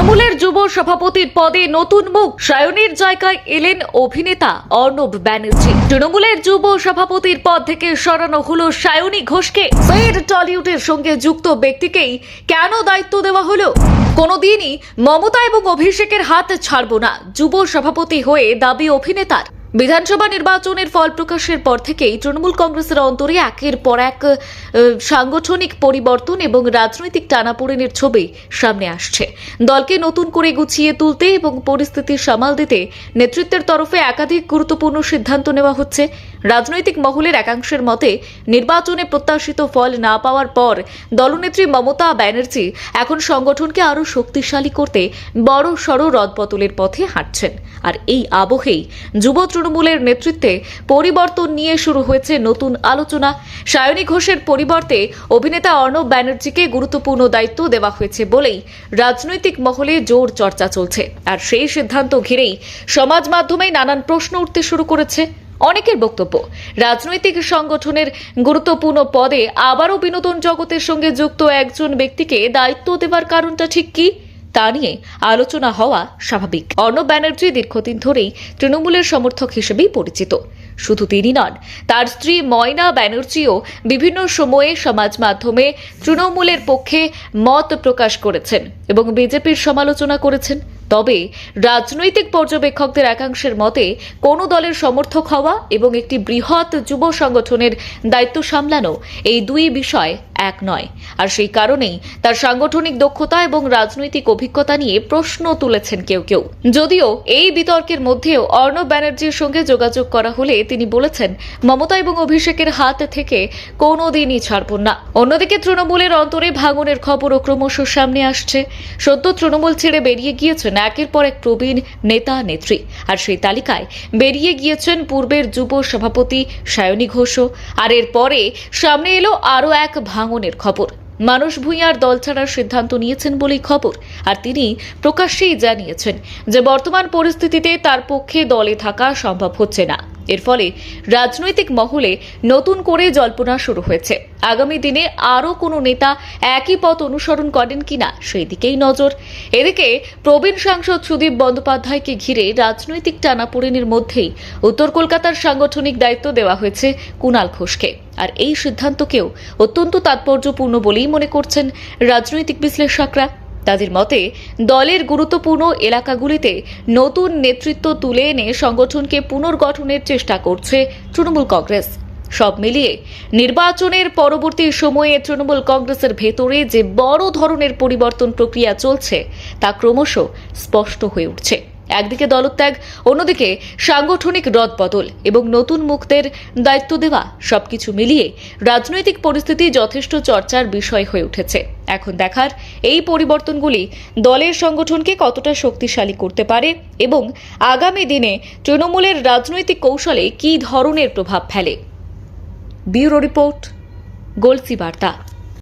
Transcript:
তৃণমূলের যুব সভাপতির পদে নতুন মুখ সায়নীর জায়গায় এলেন অভিনেতা অর্ণব ব্যানার্জি। তৃণমূলের যুব সভাপতির পদ থেকে সরানো হলো সায়নী ঘোষকে। ফের টলিউডের সঙ্গে যুক্ত ব্যক্তিকেই কেন দায়িত্ব দেওয়া হলো? কোনোদিনই মমতা এবং অভিষেকের হাত ছাড়ব না, যুব সভাপতি হয়ে দাবি অভিনেতার। বিধানসভা নির্বাচনের ফল প্রকাশের পর থেকেই তৃণমূল কংগ্রেসের অন্তরে একের পর এক সাংগঠনিক পরিবর্তন এবং রাজনৈতিক টানাপোড়েনের ছবি সামনে আসছে। দলকে নতুন করে গুছিয়ে তুলতে এবং পরিস্থিতি সামাল দিতে নেতৃত্বের তরফে একাধিক গুরুত্বপূর্ণ সিদ্ধান্ত নেওয়া হচ্ছে। রাজনৈতিক মহলের একাংশের মতে নির্বাচনে প্রত্যাশিত ফল না পাওয়ার পর দলনেত্রী মমতা ব্যানার্জি এখন সংগঠনকে আরও শক্তিশালী করতে বড় সড় রদবদলের পথে হাঁটছেন। আর এই আবহেই যুব তৃণমূলের নেতৃত্বে পরিবর্তন নিয়ে শুরু হয়েছে নতুন আলোচনা। সায়নী ঘোষের পরিবর্তে অভিনেতা অর্ণব ব্যানার্জিকে গুরুত্বপূর্ণ দায়িত্ব দেওয়া হয়েছে বলেই রাজনৈতিক মহলে জোর চর্চা চলছে। আর সেই সিদ্ধান্ত ঘিরেই সমাজ মাধ্যমে নানান প্রশ্ন উঠতে শুরু করেছে। অনেকের বক্তব্য, রাজনৈতিক সংগঠনের গুরুত্বপূর্ণ পদে আবারও বিনোদন জগতের সঙ্গে যুক্ত একজন ব্যক্তিকে দায়িত্ব দেওয়ার কারণটা ঠিক কি, তা নিয়ে আলোচনা হওয়া স্বাভাবিক। অর্ণব ব্যানার্জি দীর্ঘদিন ধরেই তৃণমূলের সমর্থক হিসেবেই পরিচিত। শুধু তিনি নন, তার স্ত্রী ময়না ব্যানার্জিও বিভিন্ন সময়ে সমাজ মাধ্যমে তৃণমূলের পক্ষে মত প্রকাশ করেছেন এবং বিজেপির সমালোচনা করেছেন। তবে রাজনৈতিক পর্যবেক্ষকদের একাংশের মতে কোনো দলের সমর্থক হওয়া এবং একটি বৃহৎ যুব সংগঠনের দায়িত্ব সামলানো এই দুই বিষয় এক নয়। আর সেই কারণেই তার সাংগঠনিক দক্ষতা এবং রাজনৈতিক অভিজ্ঞতা নিয়ে প্রশ্ন তুলেছেন কেউ কেউ। যদিও এই বিতর্কের মধ্যেও অর্ণব ব্যানার্জির সঙ্গে যোগাযোগ করা হলে তিনি বলেছেন, মমতা এবং অভিষেকের হাত থেকে কোনোদিনই ছাড়বেন না। অন্যদিকে তৃণমূলের অন্তরে ভাঙনের খবরও ক্রমশ সামনে আসছে। সদ্য তৃণমূল ছেড়ে বেরিয়ে গিয়েছেন একের পর এক প্রবীণ নেতা নেত্রী। আর সেই তালিকায় বেরিয়ে গিয়েছেন পূর্বের যুব সভাপতি সায়নী ঘোষও। আর এরপরে সামনে এলো আরও এক ভাঙনের খবর। মানস ভূঁইয়ার দল ছাড়ার সিদ্ধান্ত নিয়েছেন বলেই খবর। আর তিনি প্রকাশ্যেই জানিয়েছেন যে বর্তমান পরিস্থিতিতে তার পক্ষে দলে থাকা সম্ভব হচ্ছে না। এর ফলে রাজনৈতিক মহলে নতুন করে জল্পনা শুরু হয়েছে। আগামী দিনে আরও কোনো নেতা একই পথ অনুসরণ করেন কিনা সেই দিকেই নজর। এদিকে প্রবীণ সাংসদ সুদীপ বন্দ্যোপাধ্যায়কে ঘিরে রাজনৈতিক টানাপোড়েনের মধ্যেই উত্তর কলকাতার সাংগঠনিক দায়িত্ব দেওয়া হয়েছে কুণাল ঘোষকে। আর এই সিদ্ধান্তকেও অত্যন্ত তাৎপর্যপূর্ণ বলেই মনে করছেন রাজনৈতিক বিশ্লেষকরা। তাদের মতে দলের গুরুত্বপূর্ণ এলাকাগুলিতে নতুন নেতৃত্ব তুলে এনে সংগঠনকে পুনর্গঠনের চেষ্টা করছে তৃণমূল কংগ্রেস। সব মিলিয়ে নির্বাচনের পরবর্তী সময়ে তৃণমূল কংগ্রেসের ভেতরে যে বড় ধরনের পরিবর্তন প্রক্রিয়া চলছে তা ক্রমশ স্পষ্ট হয়ে উঠছে। একদিকে দলত্যাগ, অন্যদিকে সাংগঠনিক রদবদল এবং নতুন মুখদের দায়িত্ব দেওয়া, সবকিছু মিলিয়ে রাজনৈতিক পরিস্থিতি যথেষ্ট চর্চার বিষয় হয়ে উঠেছে। এখন দেখার এই পরিবর্তনগুলি দলের সংগঠনকে কতটা শক্তিশালী করতে পারে এবং আগামী দিনে তৃণমূলের রাজনৈতিক কৌশলে কী ধরনের প্রভাব ফেলে। ব্যুরো রিপোর্ট, গলসি বার্তা।